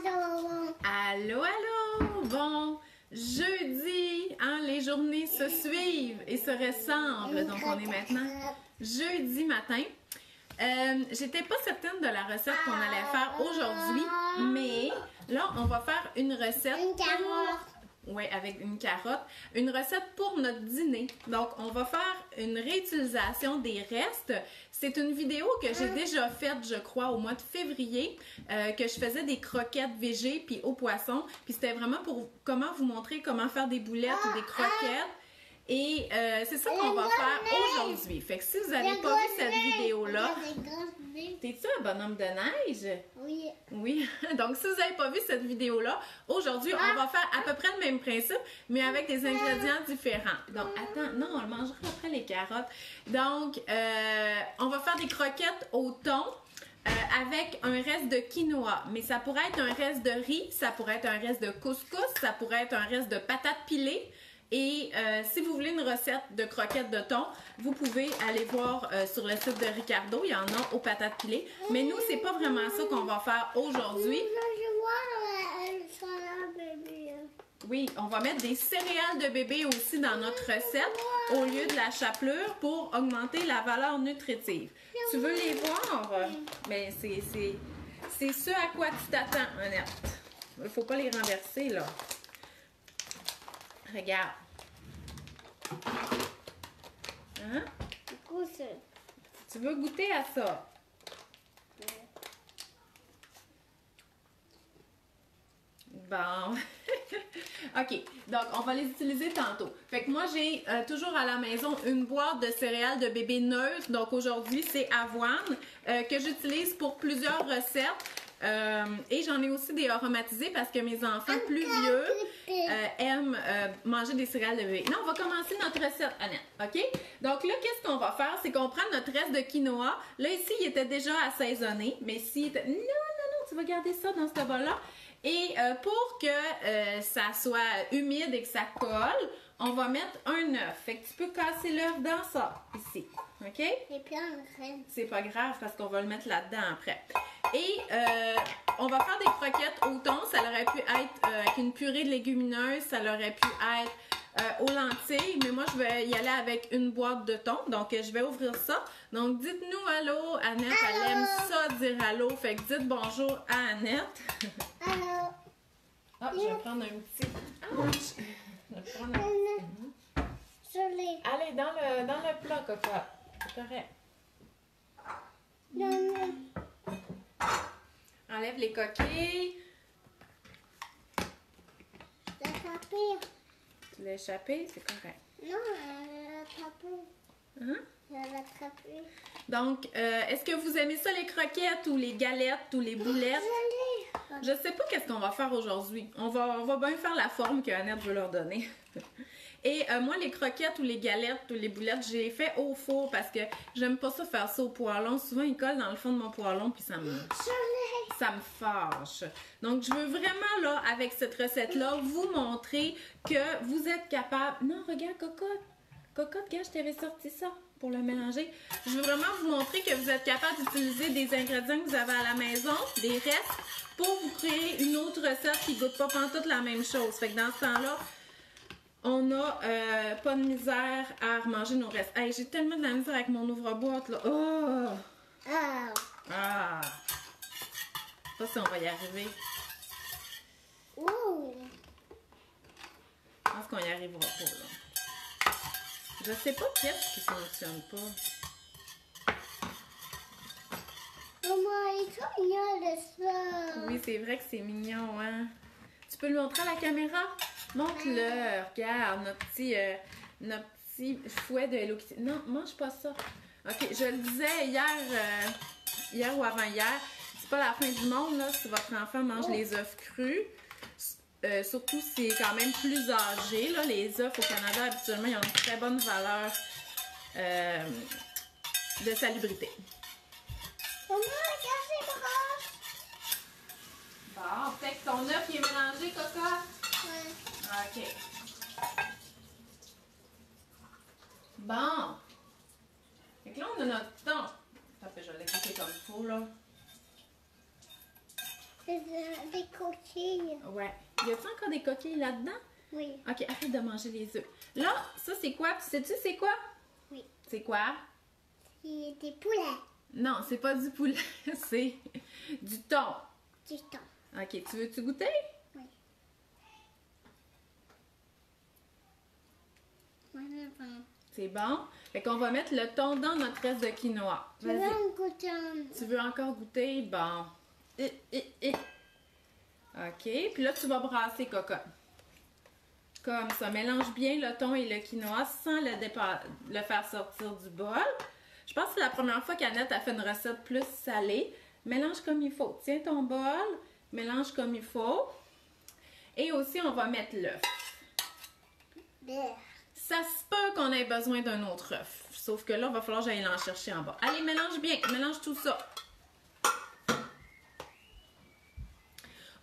Allô, allô! Bon, jeudi, hein, les journées se suivent et se ressemblent. Donc, on est maintenant jeudi matin. J'étais pas certaine de la recette qu'on allait faire aujourd'hui, mais là, on va faire une recette. Une carotte. Oui, avec une carotte. Une recette pour notre dîner. Donc, on va faire une réutilisation des restes. C'est une vidéo que j'ai déjà faite, je crois, au mois de février, que je faisais des croquettes végé puis au poisson. Puis c'était vraiment pour comment vous montrer comment faire des boulettes ou des croquettes. Et c'est ça qu'on va faire aujourd'hui. Fait que si vous n'avez pas vu cette vidéo-là, t'es-tu un bonhomme de neige? Oui. Oui. Donc, si vous n'avez pas vu cette vidéo-là, aujourd'hui, on va faire à peu près le même principe, mais avec des ingrédients différents. Donc, attends, non, on le mangera après les carottes. Donc, on va faire des croquettes au thon. Avec un reste de quinoa, mais ça pourrait être un reste de riz, ça pourrait être un reste de couscous, ça pourrait être un reste de patates pilées. Et si vous voulez une recette de croquettes de thon, vous pouvez aller voir sur le site de Ricardo, il y en a aux patates pilées. Mais nous, c'est pas vraiment ça qu'on va faire aujourd'hui. Oui, on va mettre des céréales de bébé aussi dans notre recette au lieu de la chapelure pour augmenter la valeur nutritive. Tu veux les voir? Mais c'est ce à quoi tu t'attends, Annette. Il ne faut pas les renverser, là. Regarde. Hein? Tu veux goûter à ça? Bon. OK. Donc, on va les utiliser tantôt. Fait que moi, j'ai toujours à la maison une boîte de céréales de bébé neutre. Donc, aujourd'hui, c'est avoine que j'utilise pour plusieurs recettes. Et j'en ai aussi des aromatisés parce que mes enfants plus vieux aiment manger des céréales de bébé. Non, on va commencer notre recette, Annette, OK? Donc là, qu'est-ce qu'on va faire? C'est qu'on prend notre reste de quinoa. Là, ici, il était déjà assaisonné, mais s'il était... Non, tu vas garder ça dans ce bol-là. Et pour que ça soit humide et que ça colle, on va mettre un œuf. Fait que tu peux casser l'œuf dans ça, ici. OK? C'est pas grave parce qu'on va le mettre là-dedans après. Et on va faire des croquettes au thon. Ça aurait pu être avec une purée de légumineuses. Ça aurait pu être aux lentilles. Mais moi, je vais y aller avec une boîte de thon. Donc, je vais ouvrir ça. Donc, dites-nous allô. Annette, elle aime ça dire allô. Fait que dites bonjour à Annette. Allô. Ah, je vais prendre un petit... Ouch. Je vais prendre un petit... Allez, dans le plat, cocotte. C'est correct. Enlève les coquilles. Tu l'as échappé, c'est correct. Non, elle a attrapé. Hein? Elle a attrapé. Donc, est-ce que vous aimez ça, les croquettes ou les galettes ou les boulettes? Je sais pas qu'est-ce qu'on va faire aujourd'hui. On va bien faire la forme que Annette veut leur donner. Et moi, les croquettes ou les galettes ou les boulettes, j'ai fait au four parce que j'aime pas ça faire ça au poêlon. Souvent, ils collent dans le fond de mon poêlon puis ça me fâche. Donc, je veux vraiment, là, avec cette recette-là, vous montrer que vous êtes capable... Non, regarde, cocotte. Cocotte, regarde, je t'avais sorti ça pour le mélanger. Je veux vraiment vous montrer que vous êtes capable d'utiliser des ingrédients que vous avez à la maison, des restes, pour vous créer une autre recette qui goûte pas pantoute la même chose. Fait que dans ce temps-là, on n'a pas de misère à remanger nos restes. Hey, j'ai tellement de la misère avec mon ouvre-boîte, là. Oh! Ah! Je sais pas si on va y arriver. Je pense qu'on y arrivera pas, là. Je sais pas qu'est-ce qui fonctionne pas. Maman, il est mignon de ça. Oui, c'est vrai que c'est mignon, hein? Tu peux le montrer à la caméra? Montre-le, regarde, notre petit fouet de Hello Kitty. Non, mange pas ça. OK, je le disais hier ou avant-hier, c'est pas la fin du monde, là, si votre enfant mange les œufs crus. Surtout si c'est quand même plus âgé, là. Les œufs au Canada, habituellement, ils ont une très bonne valeur de salubrité. Maman, regarde ses bras. Bon, peut-être que ton œuf il est mélangé, cocotte? Ouais. OK. Bon. Fait que là, on a notre thon. Attends, je vais l'écouter comme il faut, là. C'est des coquilles. Ouais. Y a-t-il encore des coquilles là-dedans? Oui. Ok, arrête de manger les œufs. Là, ça c'est quoi? Tu sais-tu c'est quoi? Oui. C'est quoi? C'est des poulets. Non, c'est pas du poulet, c'est du thon. Du thon. Ok, tu veux-tu goûter? Oui. Voilà, bon. C'est bon? Fait qu'on va mettre le thon dans notre reste de quinoa. Je veux Vas-y. un goûter. Tu veux encore goûter? Bon. Ok, puis là, tu vas brasser, cocotte. Comme ça. Mélange bien le thon et le quinoa sans le faire sortir du bol. Je pense que c'est la première fois qu'Annette a fait une recette plus salée. Mélange comme il faut. Tiens ton bol, mélange comme il faut. Et aussi, on va mettre l'œuf. Beurre. Ça se peut qu'on ait besoin d'un autre œuf. Sauf que là, il va falloir que j'aille l'en chercher en bas. Allez, mélange bien. Mélange tout ça.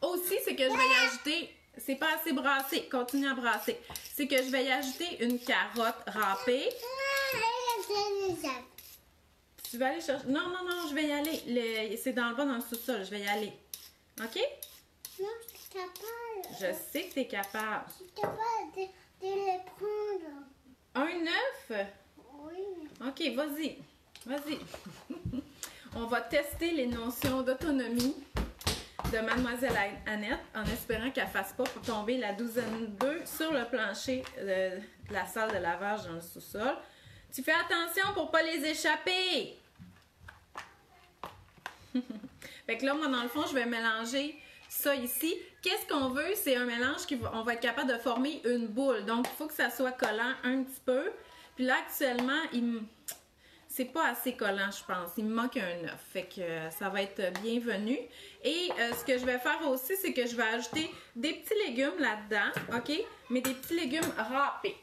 Aussi, c'est que je vais y ajouter... C'est pas assez brassé. Continue à brasser. C'est que je vais y ajouter une carotte râpée. Tu vas aller chercher... Non, non, non, je vais y aller. C'est dans le bas, dans le sous-sol. Je vais y aller. OK? Non, je suis capable. Je sais que tu es capable. Je suis capable de les prendre. Un œuf? Oui. OK, vas-y. Vas-y. On va tester les notions d'autonomie de Mademoiselle Annette en espérant qu'elle ne fasse pas pour tomber la douzaine d'œufs sur le plancher de la salle de lavage dans le sous-sol. Tu fais attention pour ne pas les échapper! Fait que là, moi, dans le fond, je vais mélanger ça ici. Qu'est-ce qu'on veut? C'est un mélange on va être capable de former une boule. Donc, il faut que ça soit collant un petit peu. Puis là, actuellement, c'est pas assez collant, je pense. Il me manque un œuf. Fait que ça va être bienvenu. Et ce que je vais faire aussi, c'est que je vais ajouter des petits légumes là-dedans, OK? Mais des petits légumes râpés.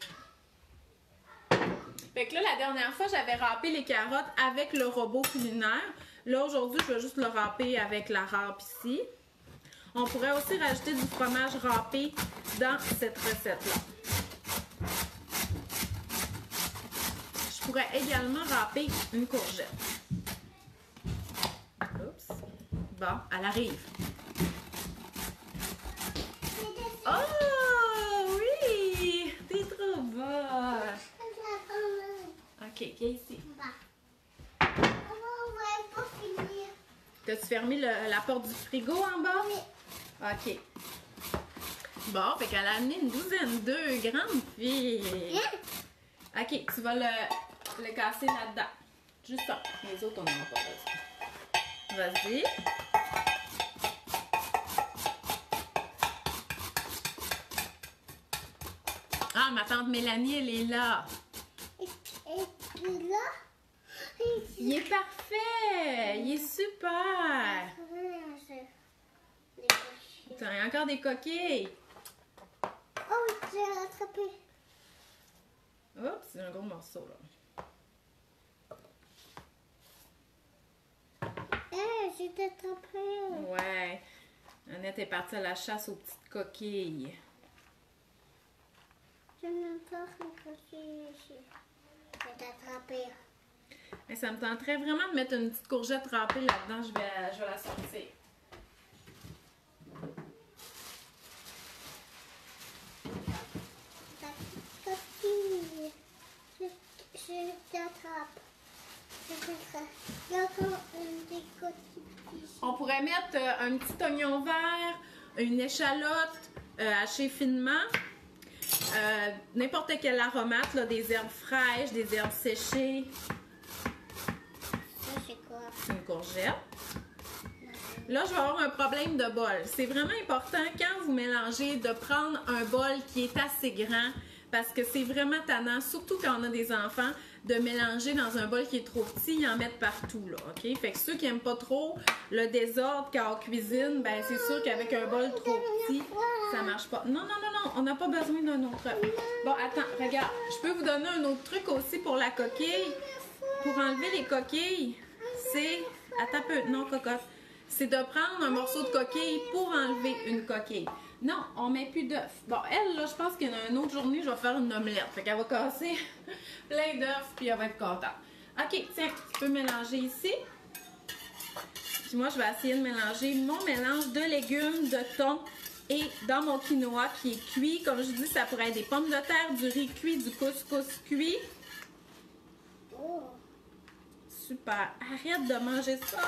Fait que là, la dernière fois, j'avais râpé les carottes avec le robot culinaire. Là, aujourd'hui, je vais juste le râper avec la râpe ici. On pourrait aussi rajouter du fromage râpé dans cette recette-là. Je pourrais également râper une courgette. Oups. Bon, elle arrive. Oh, oui! T'es trop bonne! OK, viens ici. T'as-tu fermé la porte du frigo en bas? Oui. OK. Bon, fait qu'elle a amené une douzaine d'œufs, grande fille. OK, tu vas le casser là-dedans. Juste ça. Les autres, on n'en a pas besoin. Vas-y. Ah, ma tante Mélanie, elle est là. Et là, Il est parfait. Il est super. T'as encore des coquilles. Oh, j'ai rattrapé. Oups, c'est un gros morceau, là. J'ai attrapé. Ouais. Annette est partie à la chasse aux petites coquilles. Je n'ai pas une coquille ici. J'ai attrapé. Mais ça me tenterait vraiment de mettre une petite courgette râpée là-dedans. Je vais la sortir. Ta coquille. Je t'attrape. Il y a encore des coquilles ici. On pourrait mettre un petit oignon vert, une échalote hachée finement, n'importe quel aromate, là, des herbes fraîches, des herbes séchées. Ça, c'est quoi? Une courgette. Là, je vais avoir un problème de bol. C'est vraiment important quand vous mélangez de prendre un bol qui est assez grand parce que c'est vraiment tannant, surtout quand on a des enfants, de mélanger dans un bol qui est trop petit, ils en mettent partout, là, OK? Fait que ceux qui n'aiment pas trop le désordre quand on cuisine, ben c'est sûr qu'avec un bol trop petit, ça marche pas. Non, non, non, non, on n'a pas besoin d'un autre œuf. Bon, attends, regarde, je peux vous donner un autre truc aussi pour la coquille. Pour enlever les coquilles, c'est... Attends un peu, non, cocotte. C'est de prendre un morceau de coquille pour enlever une coquille. Non, on met plus d'œufs. Bon, elle, là, je pense qu'une autre journée, je vais faire une omelette. Fait qu'elle va casser plein d'œufs, puis elle va être contente. OK, tiens, tu peux mélanger ici. Puis moi, je vais essayer de mélanger mon mélange de légumes, de thon et dans mon quinoa qui est cuit. Comme je dis, ça pourrait être des pommes de terre, du riz cuit, du couscous cuit. Oh. Super. Arrête de manger ça.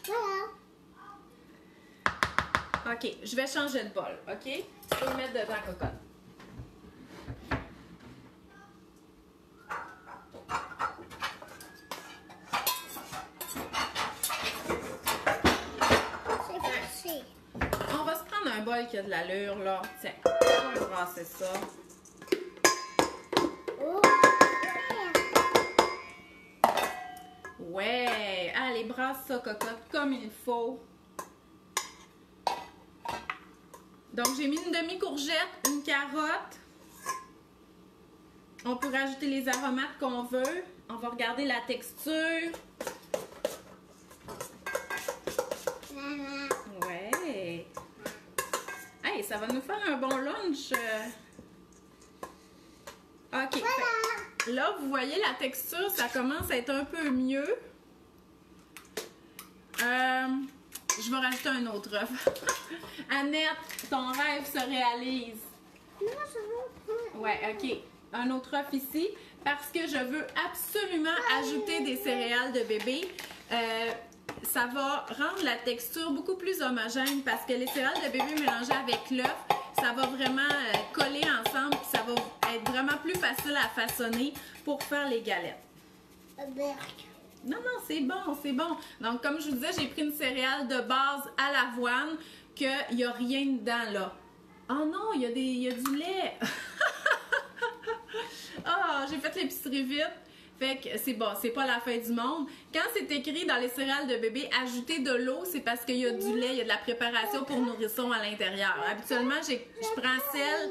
Voilà. OK, je vais changer de bol, OK? Tu peux le mettre dedans, cocotte. C'est facile. On va se prendre un bol qui a de l'allure, là. Tiens, on va brasser ça. Oh. Ouais! Allez, brasse ça, cocotte, comme il faut. Donc, j'ai mis une demi-courgette, une carotte. On peut rajouter les aromates qu'on veut. On va regarder la texture. Maman. Ouais! Hey, ça va nous faire un bon lunch. OK. Voilà. Là, vous voyez la texture, ça commence à être un peu mieux. Je vais rajouter un autre œuf. Annette, ton rêve se réalise. Non, je veux prendre. Ouais, OK. Un autre œuf ici. Parce que je veux absolument ajouter des céréales de bébé. Ça va rendre la texture beaucoup plus homogène parce que les céréales de bébé mélangées avec l'œuf, ça va vraiment coller ensemble. Ça va être vraiment plus facile à façonner pour faire les galettes. Non, non, c'est bon, c'est bon. Donc, comme je vous disais, j'ai pris une céréale de base à l'avoine qu'il n'y a rien dedans, là. Oh non, il y a du lait. Ah, j'ai fait l'épicerie vite. Fait que c'est bon, c'est pas la fin du monde. Quand c'est écrit dans les céréales de bébé, ajouter de l'eau, c'est parce qu'il y a du lait, il y a de la préparation pour nourrisson à l'intérieur. Habituellement, je prends celle...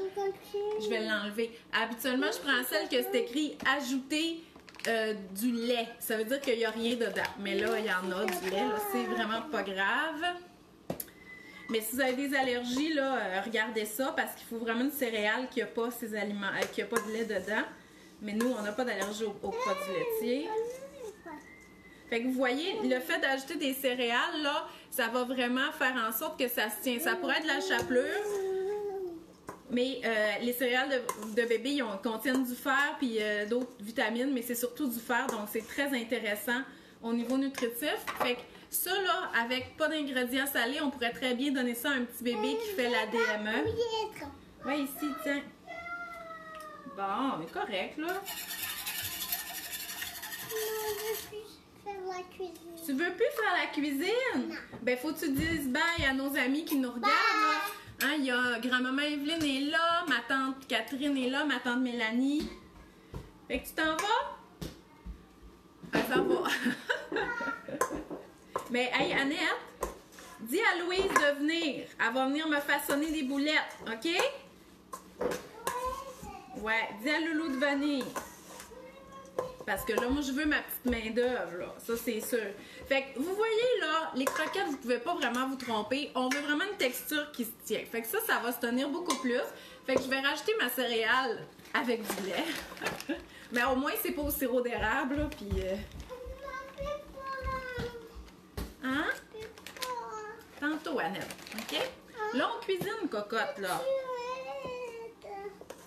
Je vais l'enlever. Habituellement, je prends celle que c'est écrit ajouter du lait. Ça veut dire qu'il n'y a rien dedans. Mais là, il y en a du lait. C'est vraiment pas grave. Mais si vous avez des allergies, là, regardez ça parce qu'il faut vraiment une céréale qui n'a pas ces aliments, qui n'a pas de lait dedans. Mais nous, on n'a pas d'allergie aux produits laitiers. Fait que vous voyez, le fait d'ajouter des céréales, là, ça va vraiment faire en sorte que ça se tient. Ça pourrait être de la chapelure, mais les céréales de bébé, ils contiennent du fer puis d'autres vitamines, mais c'est surtout du fer, donc c'est très intéressant au niveau nutritif. Fait que ça, là, avec pas d'ingrédients salés, on pourrait très bien donner ça à un petit bébé qui fait la DME. Ouais, ici, tiens. Bon, on est correct, là. Tu veux plus faire la cuisine? Non. Ben, faut que tu dises bye à nos amis qui nous regardent, là. Hein, il y a grand-maman Evelyne est là, ma tante Catherine est là, ma tante Mélanie. Fait que tu t'en vas? Elle s'en va. Mais, hey, Annette, dis à Louise de venir. Elle va venir me façonner des boulettes, OK? Ouais, dis à Loulou de venir. Parce que là, moi, je veux ma petite main-d'œuvre, là. Ça, c'est sûr. Fait que, vous voyez, là, les croquettes, vous pouvez pas vraiment vous tromper. On veut vraiment une texture qui se tient. Fait que ça va se tenir beaucoup plus. Fait que je vais rajouter ma céréale avec du lait. Mais au moins, c'est pas au sirop d'érable, là, puis... Hein? Tantôt, Annette, OK? Là, on cuisine, cocotte, là.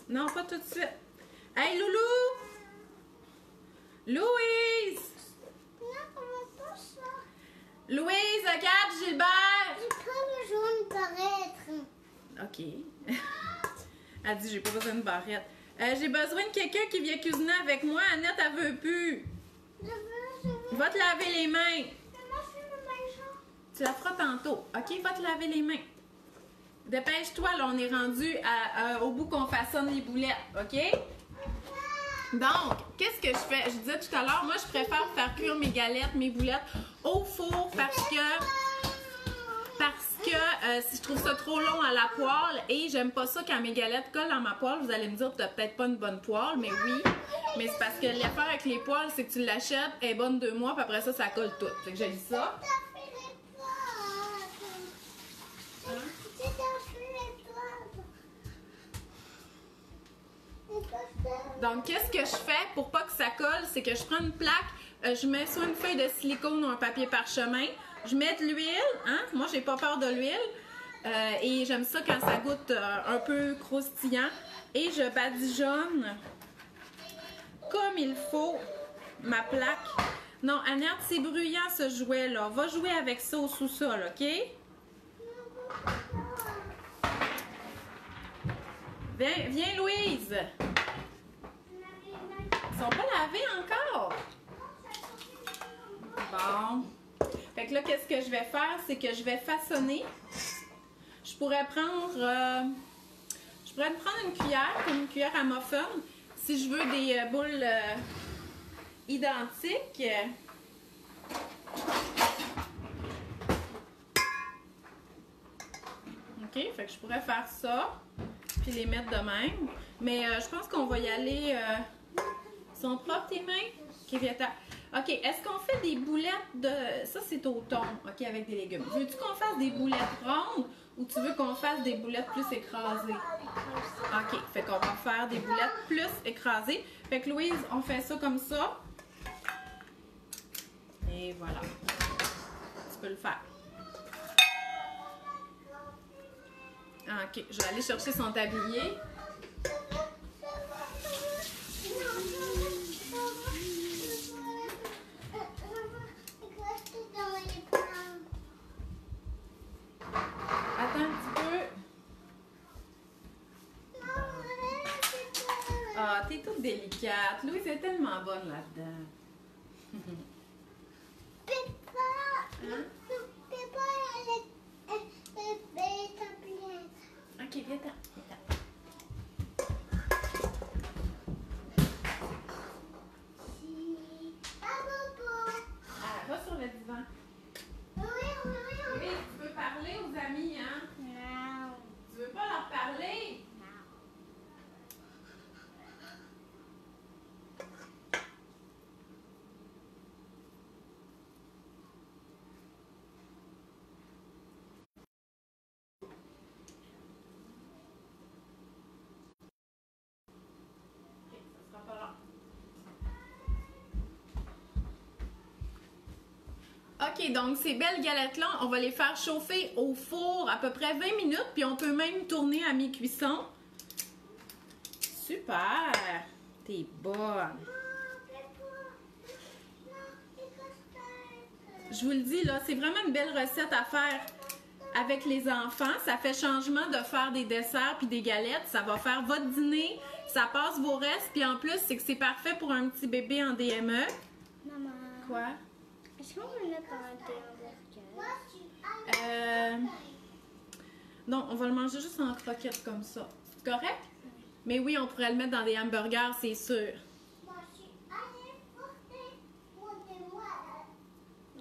Non, pas tout de suite. Hey, Loulou! Louise! Louise, regarde, Gilbert! J'ai pas besoin de paraître. OK. Elle dit, j'ai pas besoin de barrette. J'ai besoin de quelqu'un qui vient cuisiner avec moi. Annette, elle veut plus. Je veux. Va te laver les mains. Moi, je fais le maison. Tu la feras tantôt. OK, va te laver les mains. Dépêche-toi, là, on est rendu au bout qu'on façonne les boulettes, OK? Donc, qu'est-ce que je fais? Je disais tout à l'heure, moi, je préfère faire cuire mes galettes, mes boulettes au four parce que si je trouve ça trop long à la poêle et j'aime pas ça quand mes galettes collent dans ma poêle. Vous allez me dire, t'as peut-être pas une bonne poêle, mais oui. Mais c'est parce que l'affaire avec les poêles, c'est que tu l'achètes, elle est bonne 2 mois, puis après ça colle tout. Fait que j'ai dit ça. Donc, qu'est-ce que je fais pour pas que ça colle? C'est que je prends une plaque, je mets soit une feuille de silicone ou un papier parchemin. Je mets de l'huile, hein? Moi, j'ai pas peur de l'huile. Et j'aime ça quand ça goûte un peu croustillant. Et je badigeonne comme il faut ma plaque. Non, Annette, c'est bruyant ce jouet-là. Va jouer avec ça au sous-sol, OK? Viens, Louise! Ils sont pas lavés encore? Bon. Fait que là, qu'est-ce que je vais faire? C'est que je vais façonner. Je pourrais prendre une cuillère, comme une cuillère à muffin. Si je veux des boules identiques. OK, fait que je pourrais faire ça. Puis les mettre de même. Mais je pense qu'on va y aller... sont propres tes mains? OK, viens. OK, est-ce qu'on fait des boulettes de... Ça, c'est au thon, OK, avec des légumes. Veux-tu qu'on fasse des boulettes rondes ou tu veux qu'on fasse des boulettes plus écrasées? OK, fait qu'on va faire des boulettes plus écrasées. Fait que Louise, on fait ça comme ça. Et voilà. Tu peux le faire. OK, je vais aller chercher son tablier. Attends un petit peu. Ah, t'es toute délicate. Louise est tellement bonne là-dedans. OK, viens-t'en. Va sur le divan. Oui, tu veux parler aux amis, hein? Non. Tu veux pas leur parler? OK, donc ces belles galettes-là, on va les faire chauffer au four à peu près 20 minutes, puis on peut même tourner à mi-cuisson. Super! T'es bonne! Je vous le dis, là, c'est vraiment une belle recette à faire avec les enfants. Ça fait changement de faire des desserts puis des galettes. Ça va faire votre dîner, ça passe vos restes, puis en plus, c'est que c'est parfait pour un petit bébé en DME. Maman. Quoi? Est-ce qu'on peut le mettre dans un hamburger? Non, on va le manger juste en croquettes comme ça. C'est correct? Mais oui, on pourrait le mettre dans des hamburgers, c'est sûr.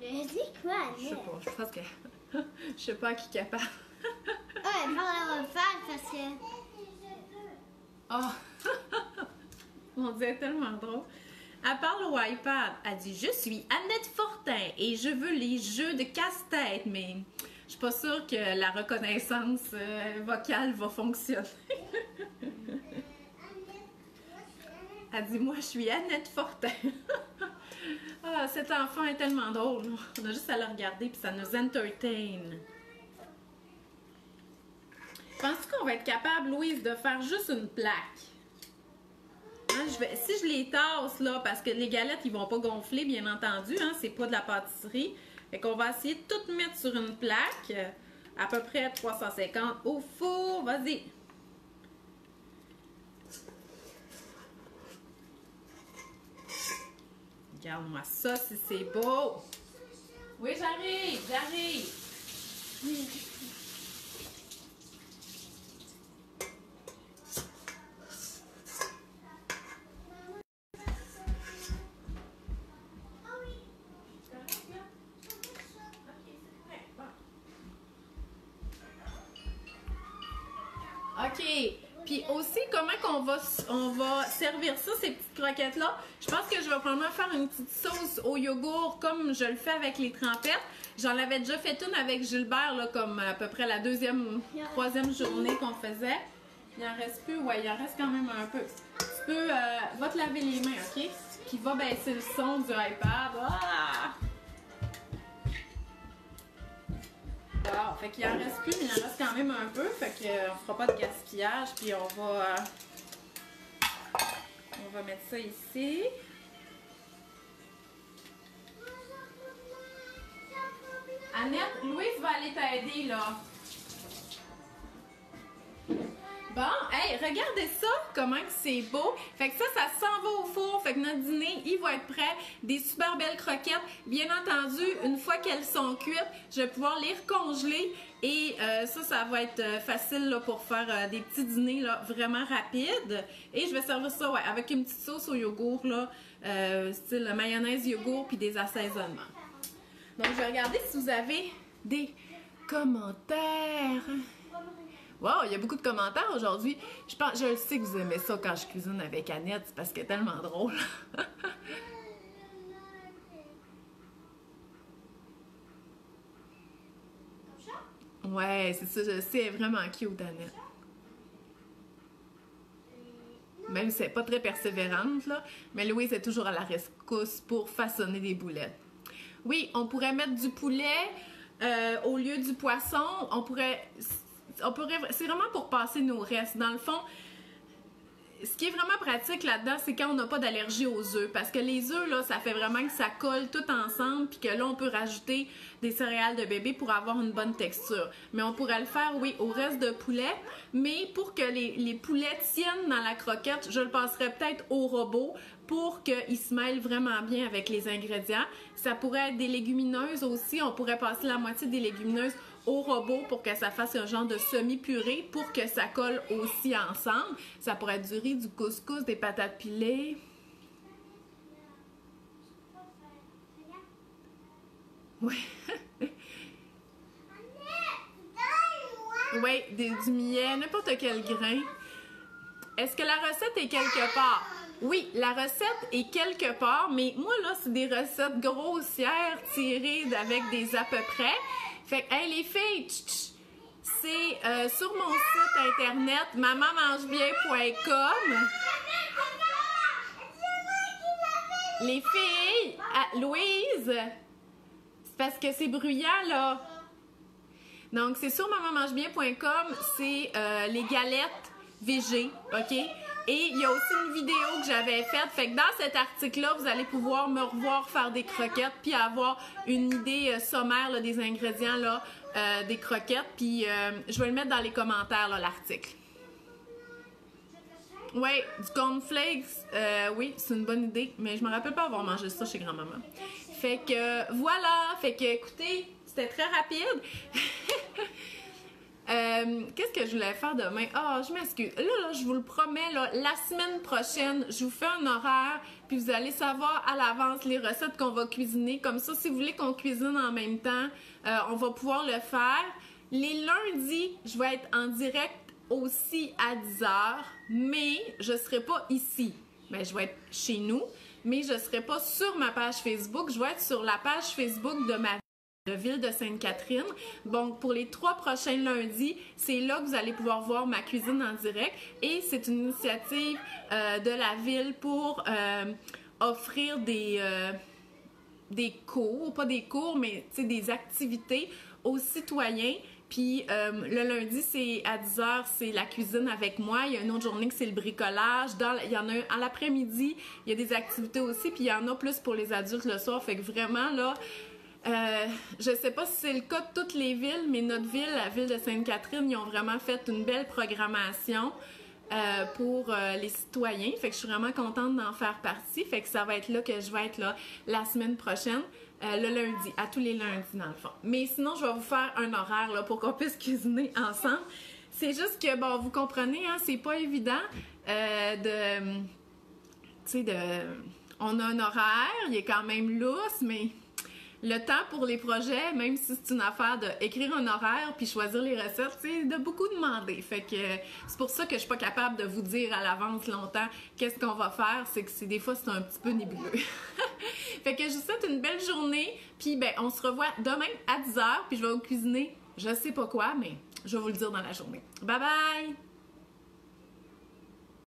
C'est quoi, Je sais pas, je pense que... je sais pas à qui capable. Ouais, on va le faire parce que... Oh! Mon Dieu, elle est tellement drôle. Elle parle au iPad. Elle dit « Je suis Annette Fortin et je veux les jeux de casse-tête, mais je suis pas sûre que la reconnaissance vocale va fonctionner. » Elle dit « Moi, je suis Annette Fortin. » Ah, cet enfant est tellement drôle. On a juste à le regarder puis ça nous entertain. Penses-tu qu'on va être capable, Louise, de faire juste une plaque? Hein, si je les tasse, là, parce que les galettes, ils vont pas gonfler, bien entendu, hein, c'est pas de la pâtisserie. Fait qu'on va essayer de tout mettre sur une plaque, à peu près 350 au four. Vas-y! Regarde-moi ça, si c'est beau! Oui, j'arrive! OK. Puis aussi, comment qu'on va servir ça, ces petites croquettes-là? Je pense que je vais probablement faire une petite sauce au yogourt comme je le fais avec les trempettes. J'en avais déjà fait une avec Gilbert, là, comme à peu près la troisième journée qu'on faisait. Il en reste plus? Ouais, il en reste quand même un peu. Tu peux, va te laver les mains, OK? Puis va baisser le son du iPad. Ah! Bon, fait qu'il en reste plus, mais il en reste quand même un peu. Fait qu'on fera pas de gaspillage, puis on va mettre ça ici. Annette, Louise va aller t'aider, là. Bon, hey, regardez ça, comment que c'est beau. Fait que ça s'en va au four. Fait que notre dîner, il va être prêt. Des super belles croquettes. Bien entendu, une fois qu'elles sont cuites, je vais pouvoir les recongeler. Et ça va être facile là, pour faire des petits dîners là, vraiment rapides. Et je vais servir ça ouais, avec une petite sauce au yogourt, là, style mayonnaise yogourt, puis des assaisonnements. Donc, je vais regarder si vous avez des commentaires. Wow, il y a beaucoup de commentaires aujourd'hui. Je le sais que vous aimez ça quand je cuisine avec Annette, c'est parce qu'elle est tellement drôle. Ouais, c'est ça, je sais, elle est vraiment cute, Annette. Même si elle n'est pas très persévérante, là, mais Louise est toujours à la rescousse pour façonner des boulettes. Oui, on pourrait mettre du poulet au lieu du poisson. On pourrait, c'est vraiment pour passer nos restes. Dans le fond, ce qui est vraiment pratique là-dedans, c'est quand on n'a pas d'allergie aux œufs. Parce que les œufs, là, ça fait vraiment que ça colle tout ensemble. Puis que là, on peut rajouter des céréales de bébé pour avoir une bonne texture. Mais on pourrait le faire, oui, au reste de poulet. Mais pour que les poulets tiennent dans la croquette, je le passerais peut-être au robot pour qu'ils se mêlent vraiment bien avec les ingrédients. Ça pourrait être des légumineuses aussi. On pourrait passer la moitié des légumineuses au robot pour que ça fasse un genre de semi-purée pour que ça colle aussi ensemble. Ça pourrait être du riz, du couscous, des patates pilées. Oui. Oui, du millet, n'importe quel grain. Est-ce que la recette est quelque part? Oui, la recette est quelque part, mais moi, là, c'est des recettes grossières tirées avec des à peu près. Fait que, hey, les filles, c'est sur mon site internet mamanmangebien.com. Les filles, Louise, c'est parce que c'est bruyant, là. Donc, c'est sur mamanmangebien.com, c'est les galettes VG, OK? Et il y a aussi une vidéo que j'avais faite. Fait que dans cet article-là, vous allez pouvoir me revoir faire des croquettes puis avoir une idée sommaire là, des ingrédients là, des croquettes. Puis je vais le mettre dans les commentaires, l'article. Oui, du cornflakes, oui, c'est une bonne idée. Mais je me rappelle pas avoir mangé ça chez grand-maman. Fait que voilà. Fait que écoutez, c'était très rapide. Qu'est-ce que je voulais faire demain? Ah, je m'excuse. Là, je vous le promets, là, la semaine prochaine, je vous fais un horaire, puis vous allez savoir à l'avance les recettes qu'on va cuisiner. Comme ça, si vous voulez qu'on cuisine en même temps, on va pouvoir le faire. Les lundis, je vais être en direct aussi à 10h, mais je ne serai pas ici. Ben, je vais être chez nous, mais je ne serai pas sur ma page Facebook. Je vais être sur la page Facebook de ma ville de Sainte-Catherine. Donc, pour les 3 prochains lundis, c'est là que vous allez pouvoir voir ma cuisine en direct. Et c'est une initiative de la ville pour offrir des cours, pas des cours, mais des activités aux citoyens. Puis le lundi, c'est à 10h, c'est la cuisine avec moi. Il y a une autre journée que c'est le bricolage. Il y en a un à l'après-midi, il y a des activités aussi. Puis il y en a plus pour les adultes le soir. Fait que vraiment, là, je sais pas si c'est le cas de toutes les villes, mais notre ville, la ville de Sainte-Catherine, ils ont vraiment fait une belle programmation pour les citoyens. Fait que je suis vraiment contente d'en faire partie. Fait que ça va être là que je vais être là la semaine prochaine, le lundi, à tous les lundis dans le fond. Mais sinon, je vais vous faire un horaire là, pour qu'on puisse cuisiner ensemble. C'est juste que, bon, vous comprenez, hein, c'est pas évident on a un horaire, il est quand même lousse, mais le temps pour les projets, même si c'est une affaire d'écrire un horaire puis choisir les recettes, c'est de beaucoup demander. Fait que c'est pour ça que je suis pas capable de vous dire à l'avance longtemps qu'est-ce qu'on va faire. C'est que des fois, c'est un petit peu nébuleux. Fait que je vous souhaite une belle journée. Puis ben, on se revoit demain à 10h. Puis je vais vous cuisiner, je sais pas quoi, mais je vais vous le dire dans la journée. Bye bye!